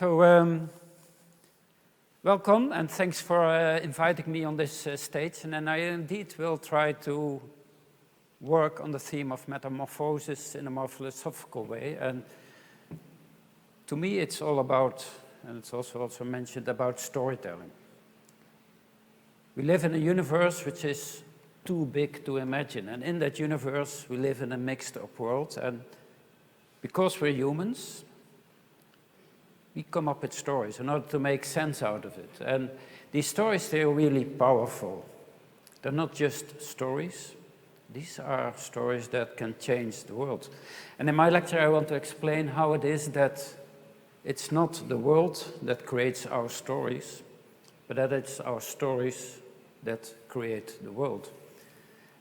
So, welcome and thanks for inviting me on this stage. And then I indeed will try to work on the theme of metamorphosis in a more philosophical way. And to me, it's all about, and it's also mentioned, about storytelling. We live in a universe which is too big to imagine. And in that universe, we live in a mixed up world. And because we're humans, we come up with stories in order to make sense out of it. And these stories, they're really powerful. They're not just stories. These are stories that can change the world. And in my lecture, I want to explain how it is that it's not the world that creates our stories, but that it's our stories that create the world.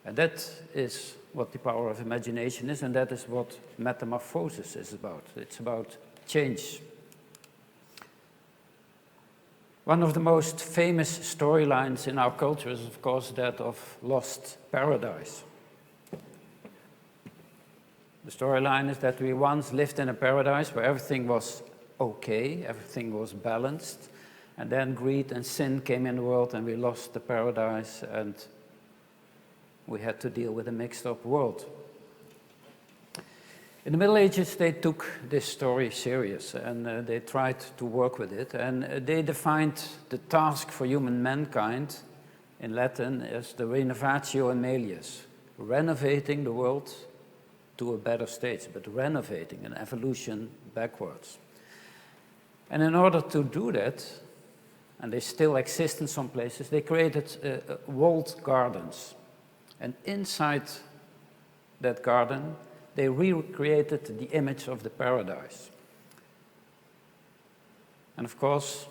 And that is what the power of imagination is, and that is what metamorphosis is about. It's about change. One of the most famous storylines in our culture is, of course, that of Lost Paradise. The storyline is that we once lived in a paradise where everything was okay, everything was balanced, and then greed and sin came in the world and we lost the paradise and we had to deal with a mixed-up world. In the Middle Ages, they took this story serious and they tried to work with it. And they defined the task for human mankind in Latin as the renovatio aemilius, renovating the world to a better state, but renovating an evolution backwards. And in order to do that, and they still exist in some places, they created walled gardens. And inside that garden, they recreated the image of the paradise. And of course,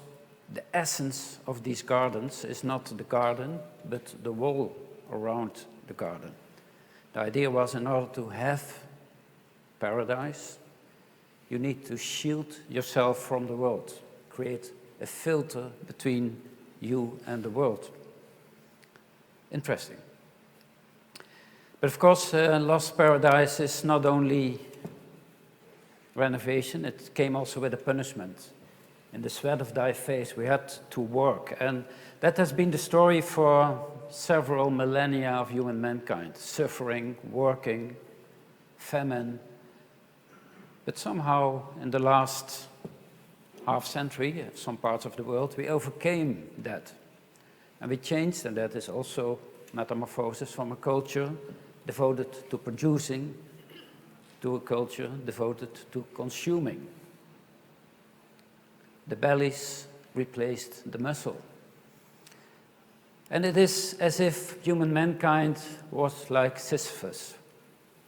the essence of these gardens is not the garden, but the wall around the garden. The idea was, in order to have paradise, you need to shield yourself from the world, create a filter between you and the world. Interesting. But of course, Lost Paradise is not only renovation, it came also with a punishment. In the sweat of thy face, we had to work. And that has been the story for several millennia of human mankind. Suffering, working, famine. But somehow, in the last half century, some parts of the world, we overcame that. And we changed, and that is also metamorphosis, from a culture devoted to producing to a culture devoted to consuming. The bellies replaced the muscle. And it is as if human mankind was like Sisyphus,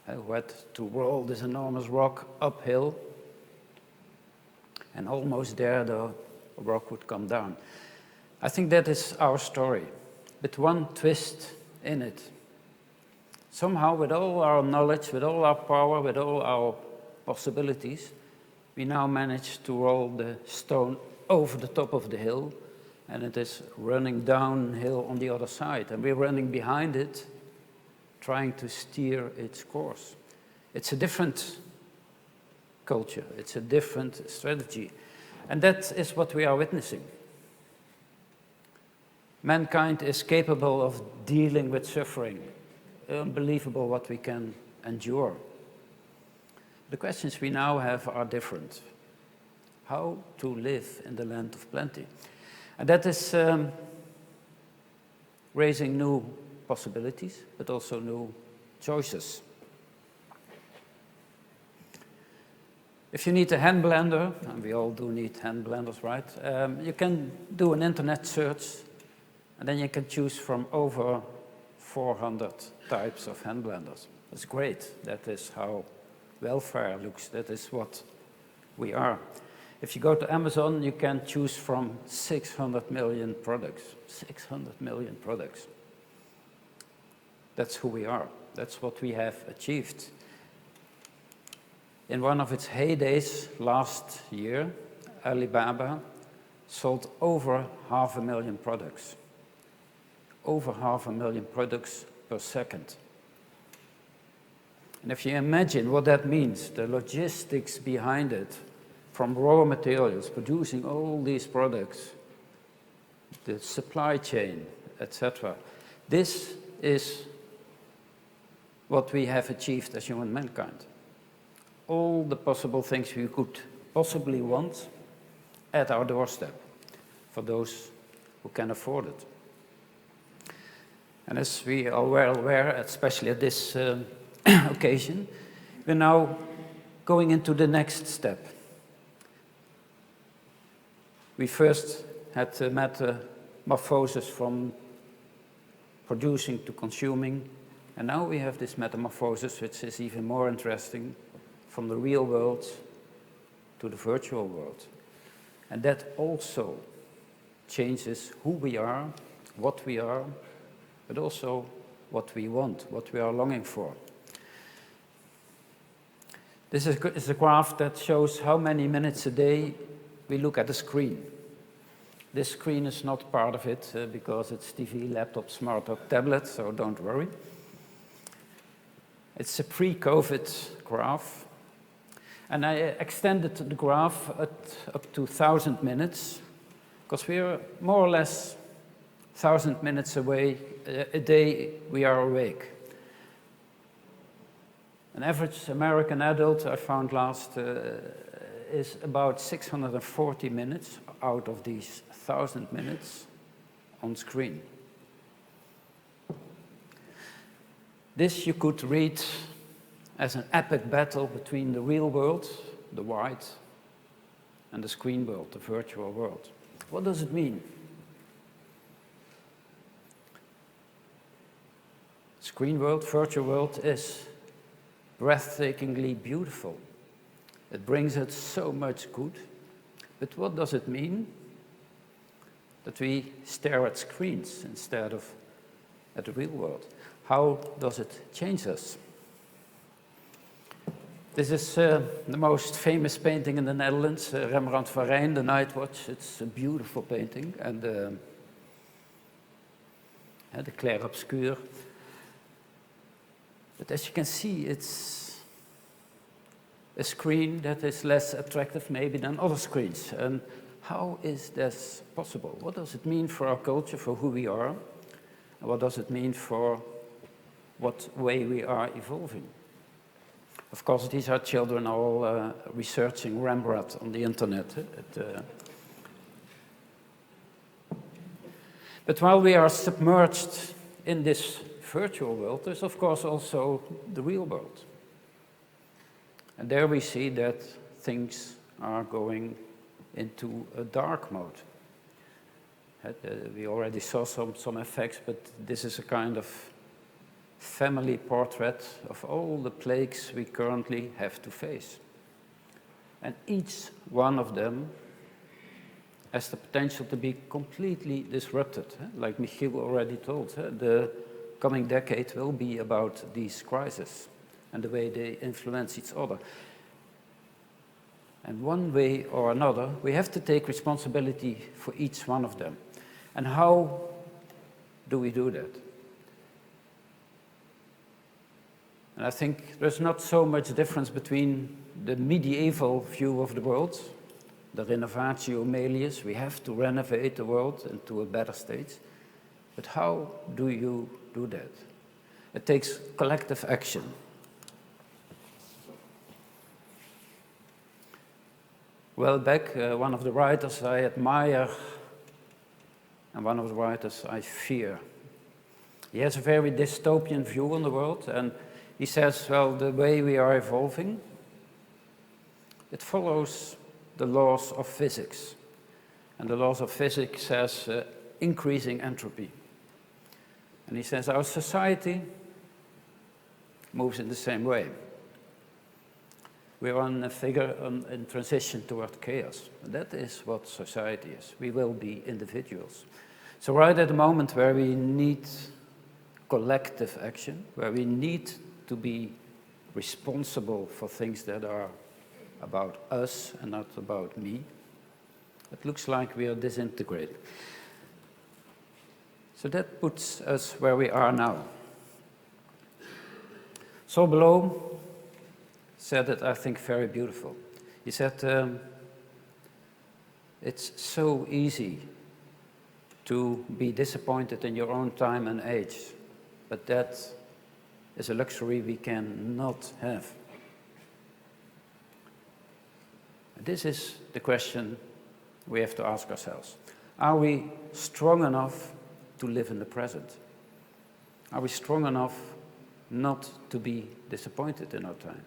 who had to roll this enormous rock uphill, and almost there the rock would come down. I think that is our story, with one twist in it. Somehow, with all our knowledge, with all our power, with all our possibilities, we now manage to roll the stone over the top of the hill, and it is running downhill on the other side. And we're running behind it, trying to steer its course. It's a different culture. It's a different strategy. And that is what we are witnessing. Mankind is capable of dealing with suffering. Unbelievable what we can endure. The questions we now have are different. How to live in the land of plenty. And that is raising new possibilities, but also new choices. If you need a hand blender, and we all do need hand blenders, right? You can do an internet search, and then you can choose from over 400 types of hand blenders. That's great. That is how welfare looks. That is what we are. If you go to Amazon, you can choose from 600 million products. 600 million products. That's who we are. That's what we have achieved. In one of its heydays last year, Alibaba sold over 500,000 products. Over 500,000 products per second. And if you imagine what that means, the logistics behind it, from raw materials, producing all these products, the supply chain, etc. This is what we have achieved as human mankind. All the possible things we could possibly want at our doorstep for those who can afford it. And as we are well aware, especially at this occasion, we're now going into the next step. We first had metamorphosis from producing to consuming, and now we have this metamorphosis, which is even more interesting, from the real world to the virtual world. And that also changes who we are, what we are, but also what we want, what we are longing for. This is a graph that shows how many minutes a day we look at a screen. This screen is not part of it because it's TV, laptop, smart or tablet, so don't worry. It's a pre-COVID graph. And I extended the graph up to 1,000 minutes, because we are more or less 1,000 minutes away a day we are awake. An average American adult, I found last, is about 640 minutes out of these 1,000 minutes on screen. This you could read as an epic battle between the real world, the white, and the screen world, the virtual world. What does it mean? Screen world, virtual world is breathtakingly beautiful. It brings us so much good. But what does it mean that we stare at screens instead of at the real world? How does it change us? This is the most famous painting in the Netherlands, Rembrandt van Rijn, The Night Watch. It's a beautiful painting, and the clair-obscur. But as you can see, it's a screen that is less attractive maybe than other screens. And how is this possible? What does it mean for our culture, for who we are? And what does it mean for what way we are evolving? Of course, these are children all researching Rembrandt on the internet. But while we are submerged in this virtual world, there's of course also the real world. And there we see that things are going into a dark mode. We already saw some effects, but this is a kind of family portrait of all the plagues we currently have to face. And each one of them has the potential to be completely disrupted. Like Michiel already told, the coming decade will be about these crises and the way they influence each other. And one way or another, we have to take responsibility for each one of them. And how do we do that? And I think there's not so much difference between the medieval view of the world, the renovatio melius, we have to renovate the world into a better state. But how do you do that? It takes collective action. Well, back, one of the writers I admire and one of the writers I fear. He has a very dystopian view on the world, and he says, well, the way we are evolving, it follows the laws of physics. And the laws of physics says increasing entropy. And he says our society moves in the same way. We're on a figure in transition toward chaos. That is what society is. We will be individuals. So right at the moment where we need collective action, where we need to be responsible for things that are about us and not about me, it looks like we are disintegrating. So that puts us where we are now. Saul Bellow said it, I think, very beautiful. He said, It's so easy to be disappointed in your own time and age, but that is a luxury we cannot have. This is the question we have to ask ourselves. Are we strong enough to live in the present? Are we strong enough not to be disappointed in our time?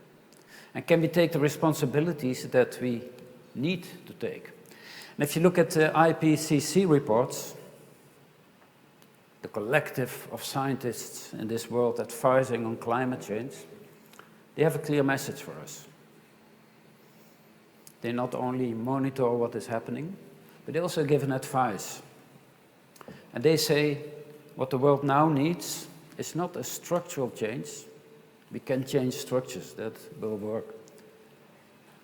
And can we take the responsibilities that we need to take? And if you look at the IPCC reports, the collective of scientists in this world advising on climate change, they have a clear message for us. They not only monitor what is happening, but they also give an advice. And they say what the world now needs is not a structural change. We can change structures, that will work.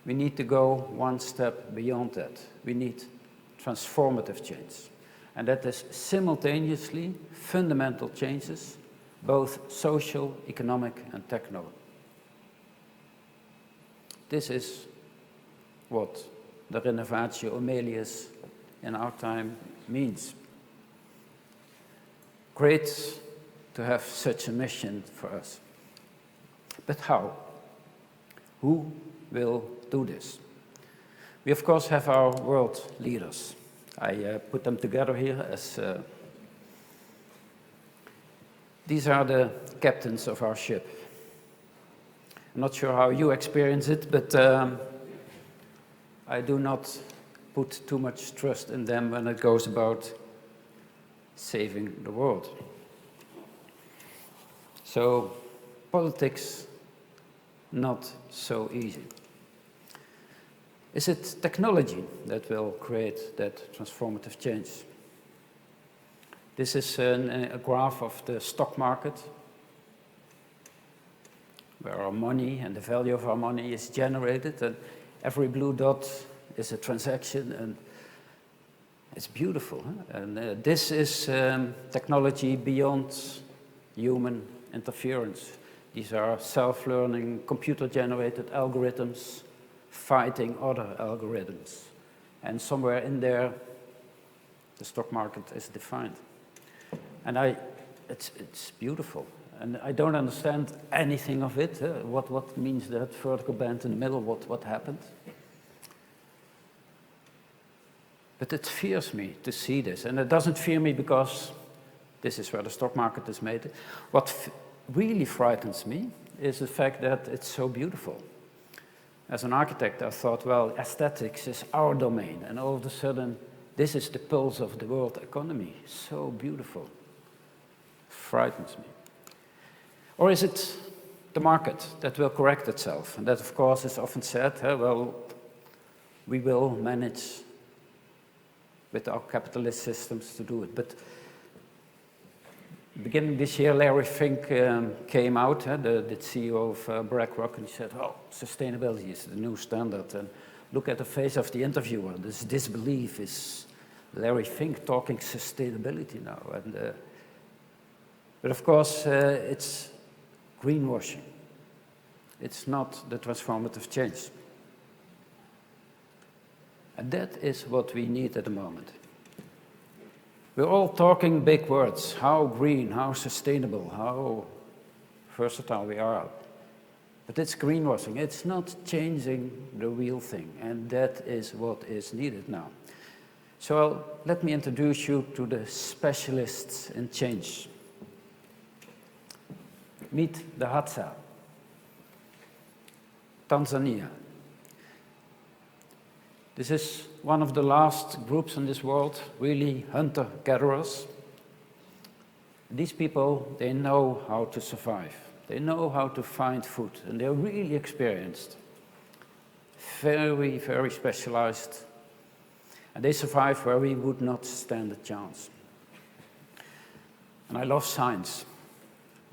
We need to go one step beyond that. We need transformative change. And that is simultaneously fundamental changes, both social, economic, and techno. This is what the renovatio aemilius in our time means. Great to have such a mission for us. But how? Who will do this? We of course have our world leaders. I put them together here as these are the captains of our ship. I'm not sure how you experience it, but I do not put too much trust in them when it goes about saving the world. So, politics, not so easy. Is it technology that will create that transformative change? This is a graph of the stock market, where our money and the value of our money is generated, and every blue dot is a transaction, and it's beautiful. Huh? And this is technology beyond human interference. These are self-learning, computer-generated algorithms fighting other algorithms. And somewhere in there, the stock market is defined. And it's beautiful. And I don't understand anything of it. What means that vertical band in the middle? What happened? But it fears me to see this. And it doesn't fear me because this is where the stock market is made. What really frightens me is the fact that it's so beautiful. As an architect, I thought, well, aesthetics is our domain. And all of a sudden, this is the pulse of the world economy. So beautiful. Frightens me. Or is it the market that will correct itself? And that, of course, is often said, well, we will manage with our capitalist systems to do it. But beginning this year, Larry Fink came out, the CEO of BlackRock, and he said, oh, sustainability is the new standard. And look at the face of the interviewer. This disbelief is Larry Fink talking sustainability now. And, but of course, it's greenwashing. It's not the transformative change. And that is what we need at the moment. We're all talking big words, how green, how sustainable, how versatile we are. But it's greenwashing. It's not changing the real thing, and that is what is needed now. So let me introduce you to the specialists in change. Meet the Hadza, Tanzania. This is one of the last groups in this world, really hunter-gatherers. These people, they know how to survive. They know how to find food, and they're really experienced. Very, very specialized. And they survive where we would not stand a chance. And I love science.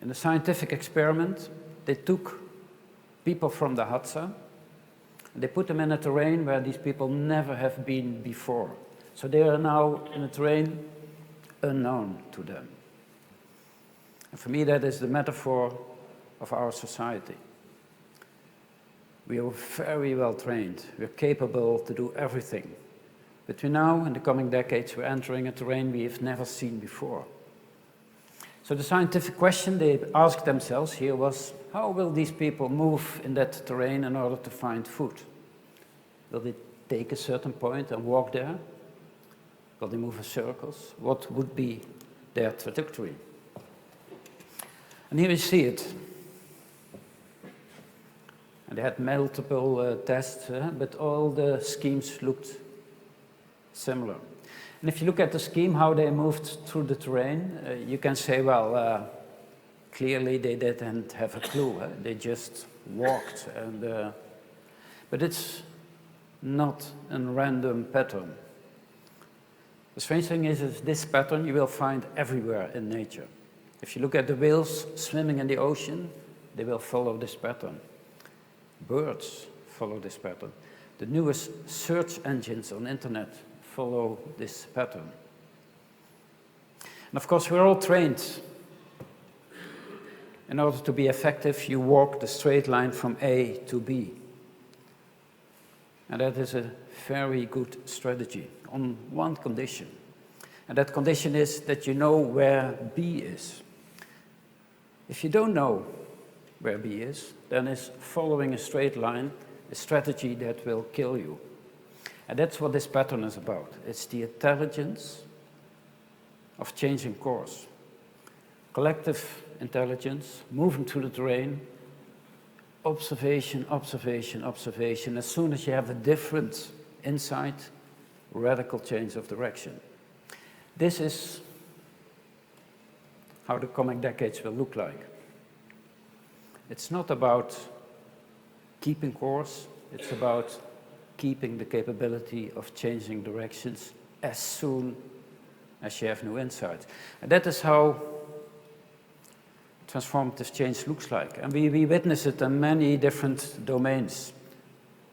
In the scientific experiment, they took people from the Hadza, they put them in a terrain where these people never have been before. So they are now in a terrain unknown to them. And for me, that is the metaphor of our society. We are very well trained. We're capable to do everything. Between now and the coming decades, we're entering a terrain we have never seen before. So the scientific question they asked themselves here was, how will these people move in that terrain in order to find food? Will they take a certain point and walk there? Will they move in circles? What would be their trajectory? And here you see it. And they had multiple tests, but all the schemes looked similar. And if you look at the scheme, how they moved through the terrain, you can say, well, clearly they didn't have a clue. They just walked. But it's not a random pattern. The strange thing is this pattern you will find everywhere in nature. If you look at the whales swimming in the ocean, they will follow this pattern. Birds follow this pattern. The newest search engines on the internet follow this pattern. And of course, we're all trained. In order to be effective, you walk the straight line from A to B. And that is a very good strategy on one condition. And that condition is that you know where B is. If you don't know where B is, then is following a straight line a strategy that will kill you. And that's what this pattern is about. It's the intelligence of changing course. Collective intelligence, moving through the terrain, observation, observation, observation. As soon as you have a different insight, radical change of direction. This is how the coming decades will look like. It's not about keeping course, it's about keeping the capability of changing directions as soon as you have new insights. And that is how transformative change looks like. And we witness it in many different domains.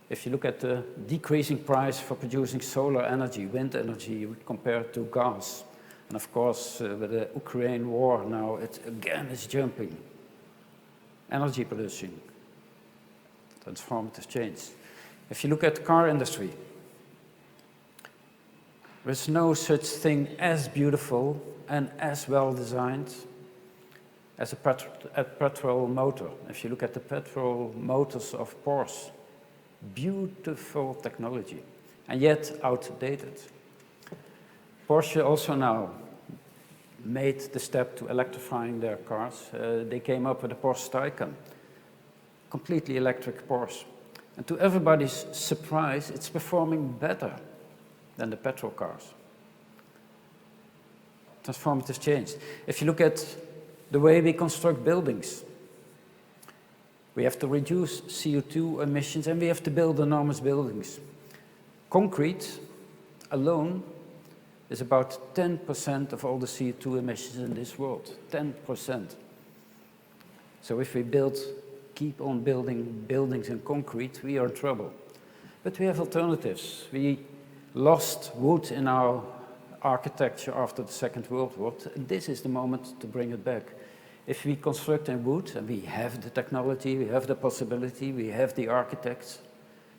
If you look at the decreasing price for producing solar energy, wind energy, compared to gas. And of course, with the Ukraine war now, it again is jumping. Energy pollution, transformative change. If you look at the car industry, there's no such thing as beautiful and as well designed as a petrol motor. If you look at the petrol motors of Porsche, beautiful technology, and yet outdated. Porsche also now made the step to electrifying their cars. They came up with the Porsche Taycan, completely electric Porsche. And to everybody's surprise, it's performing better than the petrol cars. Transformative change. If you look at the way we construct buildings, we have to reduce CO2 emissions and we have to build enormous buildings. Concrete alone is about 10% of all the CO2 emissions in this world, 10%. So if we keep on building buildings in concrete, we are in trouble. But we have alternatives. We lost wood in our architecture after the Second World War. This is the moment to bring it back. If we construct in wood, and we have the technology, we have the possibility, we have the architects,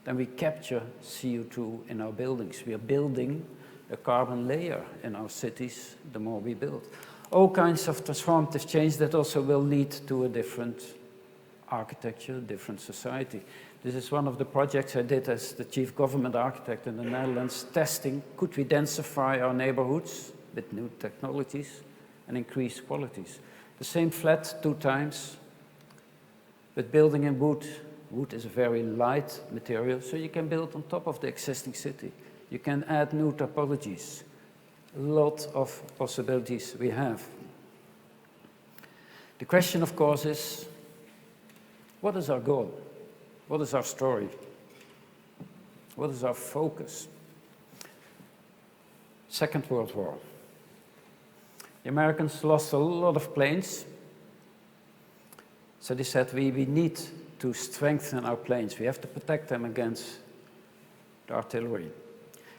then we capture CO2 in our buildings. We are building a carbon layer in our cities the more we build. All kinds of transformative change that also will lead to a different architecture, different society. This is one of the projects I did as the chief government architect in the Netherlands, testing could we densify our neighborhoods with new technologies and increase qualities. The same flat 2 times, but building in wood. Wood is a very light material, so you can build on top of the existing city. You can add new topologies. A lot of possibilities we have. The question, of course, is, what is our goal? What is our story? What is our focus? Second World War. The Americans lost a lot of planes. So they said, we need to strengthen our planes. We have to protect them against the artillery.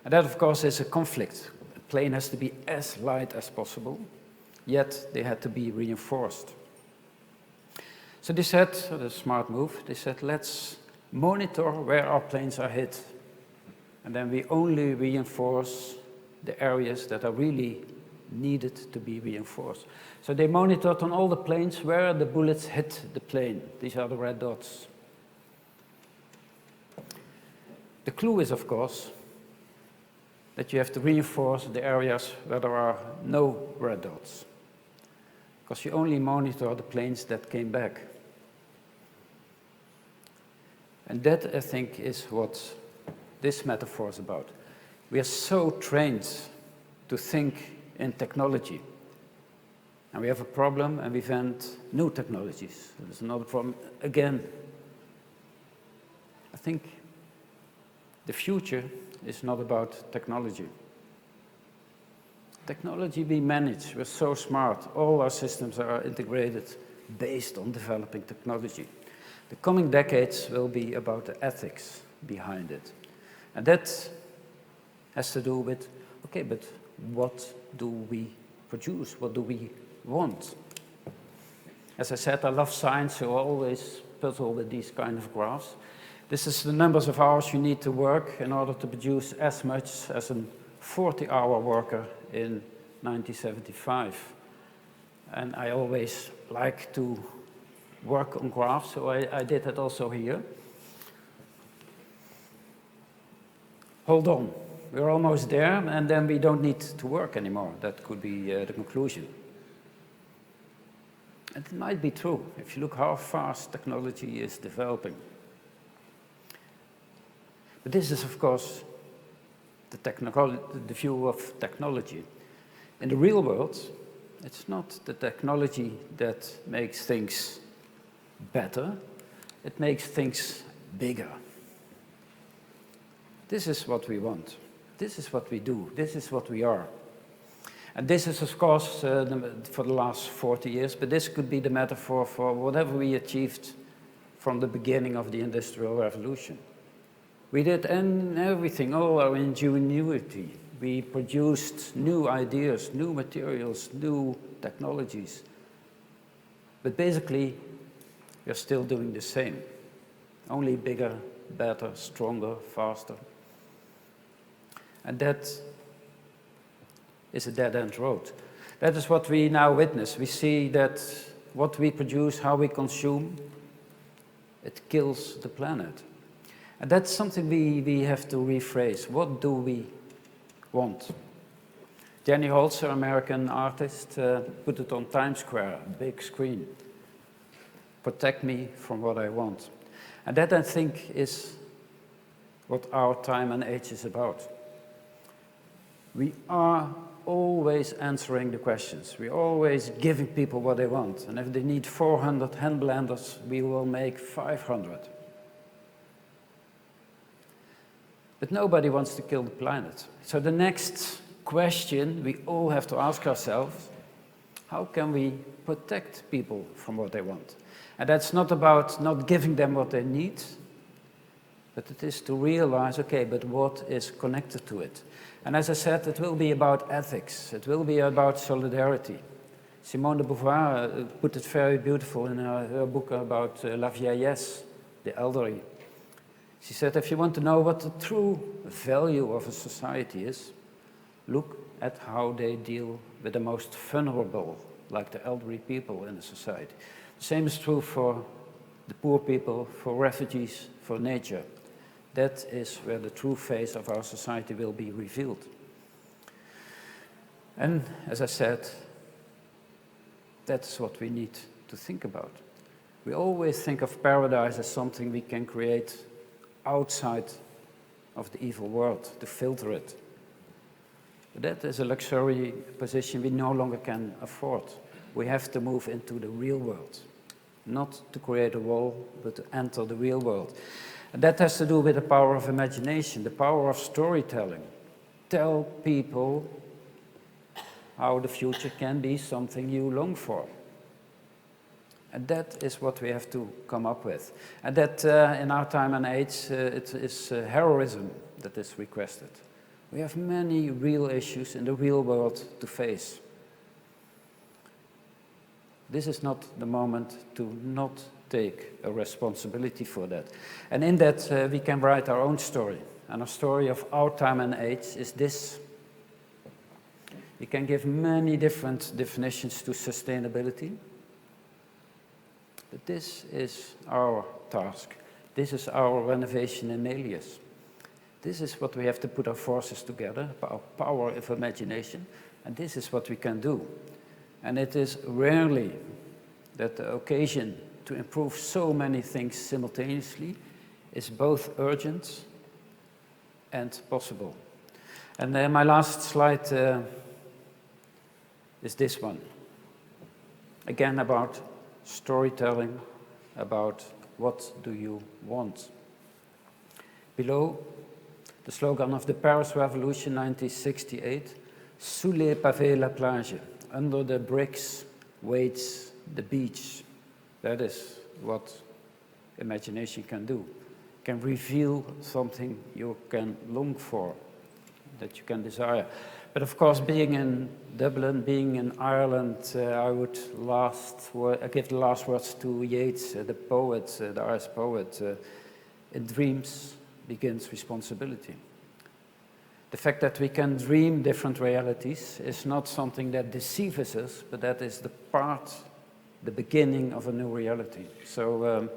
And that, of course, is a conflict. A plane has to be as light as possible, yet they had to be reinforced. So they said, a smart move, they said, let's monitor where our planes are hit. And then we only reinforce the areas that are really needed to be reinforced. So they monitored on all the planes where the bullets hit the plane. These are the red dots. The clue is, of course, that you have to reinforce the areas where there are no red dots, because you only monitor the planes that came back. And that, I think, is what this metaphor is about. We are so trained to think in technology. And we have a problem and we invent new technologies. There's another problem. Again, I think the future is not about technology. Technology we manage, we're so smart. All our systems are integrated based on developing technology. The coming decades will be about the ethics behind it. And that has to do with, okay, but what do we produce? What do we want? As I said, I love science, so I always puzzle with these kind of graphs. This is the numbers of hours you need to work in order to produce as much as a 40-hour worker in 1975. And I always like to work on graphs, so I did that also here. Hold on, we're almost there, and then we don't need to work anymore. That could be the conclusion. And it might be true, if you look how fast technology is developing. But this is, of course, the view of technology. In the real world, it's not the technology that makes things better, it makes things bigger. This is what we want. This is what we do. This is what we are. And this is, of course, for the last 40 years, but this could be the metaphor for whatever we achieved from the beginning of the Industrial Revolution. We did everything, all our ingenuity. We produced new ideas, new materials, new technologies. But basically, we're still doing the same. Only bigger, better, stronger, faster. And that is a dead-end road. That is what we now witness. We see that what we produce, how we consume, it kills the planet. And that's something we have to rephrase. What do we want? Jenny Holzer, American artist, put it on Times Square, big screen. Protect me from what I want. And that, I think, is what our time and age is about. We are always answering the questions. We're always giving people what they want. And if they need 400 hand blenders, we will make 500. But nobody wants to kill the planet. So the next question we all have to ask ourselves, how can we protect people from what they want? And that's not about not giving them what they need, but it is to realize, okay, but what is connected to it? And as I said, it will be about ethics. It will be about solidarity. Simone de Beauvoir put it very beautiful in her book about la vieillesse, the elderly. She said, if you want to know what the true value of a society is, look at how they deal with the most vulnerable, like the elderly people in a society. The same is true for the poor people, for refugees, for nature. That is where the true face of our society will be revealed. And as I said, that's what we need to think about. We always think of paradise as something we can create outside of the evil world, to filter it. But that is a luxury position we no longer can afford. We have to move into the real world. Not to create a wall, but to enter the real world. And that has to do with the power of imagination, the power of storytelling. Tell people how the future can be something you long for. And that is what we have to come up with. And that in our time and age, it is heroism that is requested. We have many real issues in the real world to face. This is not the moment to not take a responsibility for that. And in that, we can write our own story. and our story of our time and age is this. We can give many different definitions to sustainability, but this is our task. This is our renovation in alias. This is what we have to put our forces together, our power of imagination, and this is what we can do. And it is rarely that the occasion to improve so many things simultaneously is both urgent and possible. And my last slide is this one. Again, about storytelling, about what do you want. Below, the slogan of the Paris Revolution 1968, sous les pavés la plage, under the bricks waits the beach. That is what imagination can do. It can reveal something you can long for, that you can desire. But of course, being in Dublin, being in Ireland, I would give the last words to Yeats, the poet, the Irish poet. In dreams begins responsibility. The fact that we can dream different realities is not something that deceives us, but that is the beginning of a new reality. So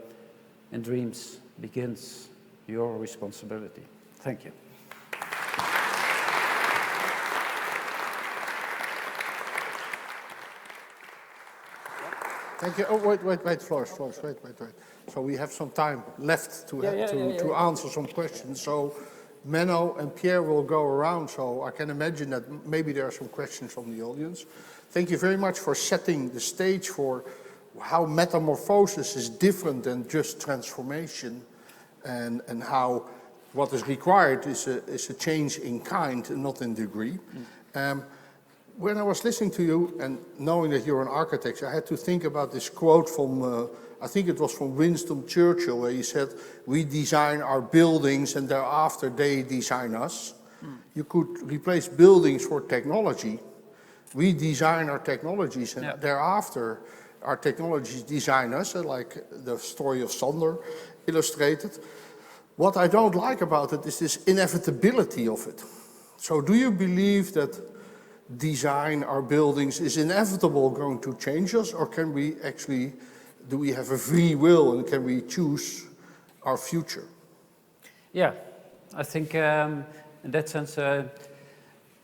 in dreams begins your responsibility. Thank you. Thank you. Oh, wait, Floris, wait. So we have some time left to answer some questions. So Menno and Pierre will go around, so I can imagine that maybe there are some questions from the audience. Thank you very much for setting the stage for how metamorphosis is different than just transformation, and how what is required is a change in kind and not in degree. When I was listening to you and knowing that you're an architect, I had to think about this quote from, I think it was from Winston Churchill, where he said, "We design our buildings and thereafter they design us." You could replace buildings for technology. We design our technologies and thereafter our technologies design us, like the story of Sander illustrated. What I don't like about it is this inevitability of it. So do you believe that design our buildings is inevitable going to change us, or can we actually, do we have a free will and can we choose our future? Yeah, I think in that sense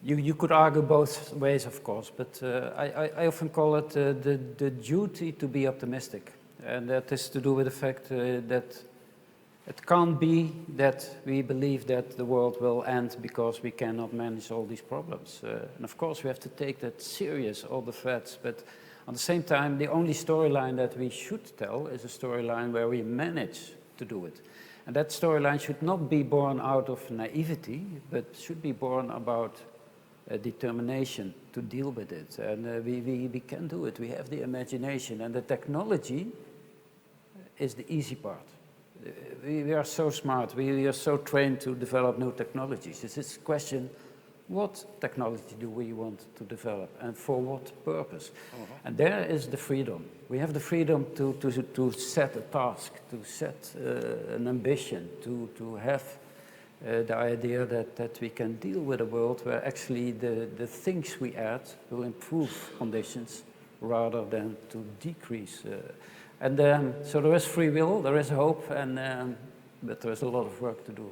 you could argue both ways, of course, but I often call it the duty to be optimistic, and that is to do with the fact that it can't be that we believe that the world will end because we cannot manage all these problems. And of course we have to take that serious, all the threats, but at the same time the only storyline that we should tell is a storyline where we manage to do it. And that storyline should not be born out of naivety, but should be born about determination to deal with it. And we can do it. We have the imagination, and the technology is the easy part. We are so smart, we are so trained to develop new technologies. It's this question, what technology do we want to develop and for what purpose? And there is the freedom. We have the freedom to set a task, to set an ambition, to have the idea that we can deal with a world where actually the things we add will improve conditions rather than to decrease. So there is free will, there is hope, but there is a lot of work to do.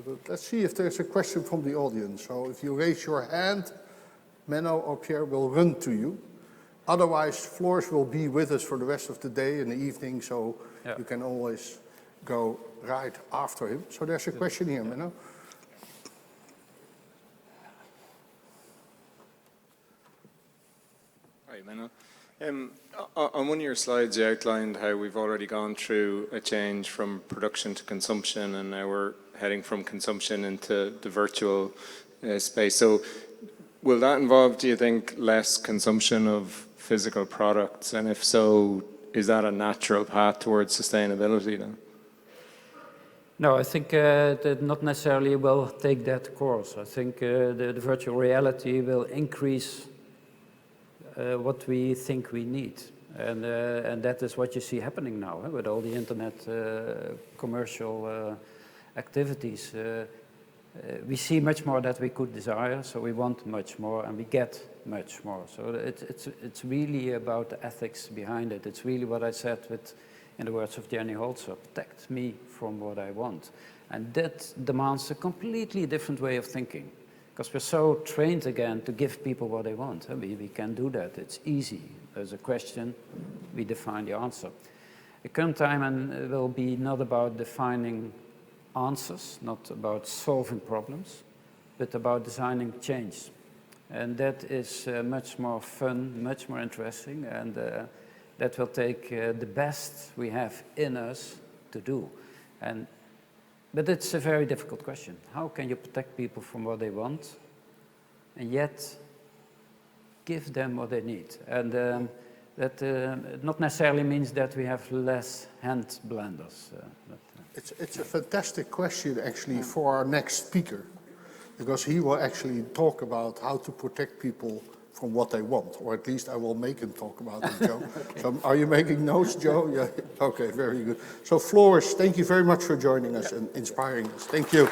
Good. Let's see if there's a question from the audience. So if you raise your hand, Menno or Pierre will run to you. Otherwise, Floris will be with us for the rest of the day and the evening, so you can always go right after him. So there's a question here, Menno. Hi, Menno. On one of your slides, you outlined how we've already gone through a change from production to consumption, and now we're heading from consumption into the virtual space. So will that involve, do you think, less consumption of physical products? And if so, is that a natural path towards sustainability then? No, I think that not necessarily will take that course. I think the virtual reality will increase what we think we need. And that is what you see happening now with all the internet commercial activities. we see much more that we could desire, so we want much more, and we get much more. So it's really about the ethics behind it. It's really what I said in the words of Jenny Holzer, protect me from what I want. And that demands a completely different way of thinking, because we're so trained again to give people what they want. We can do that. It's easy. There's a question, we define the answer. The current time will be not about defining answers, not about solving problems, but about designing change. And that is much more fun, much more interesting, and that will take the best we have in us to do. But it's a very difficult question. How can you protect people from what they want and yet give them what they need? And that not necessarily means that we have less hand blenders. It's a fantastic question, actually, for our next speaker, because he will actually talk about how to protect people from what they want, or at least I will make him talk about it, Joe. Okay. So are you making notes, Joe? Yeah. Okay, very good. So Floris, thank you very much for joining us and inspiring us. Thank you.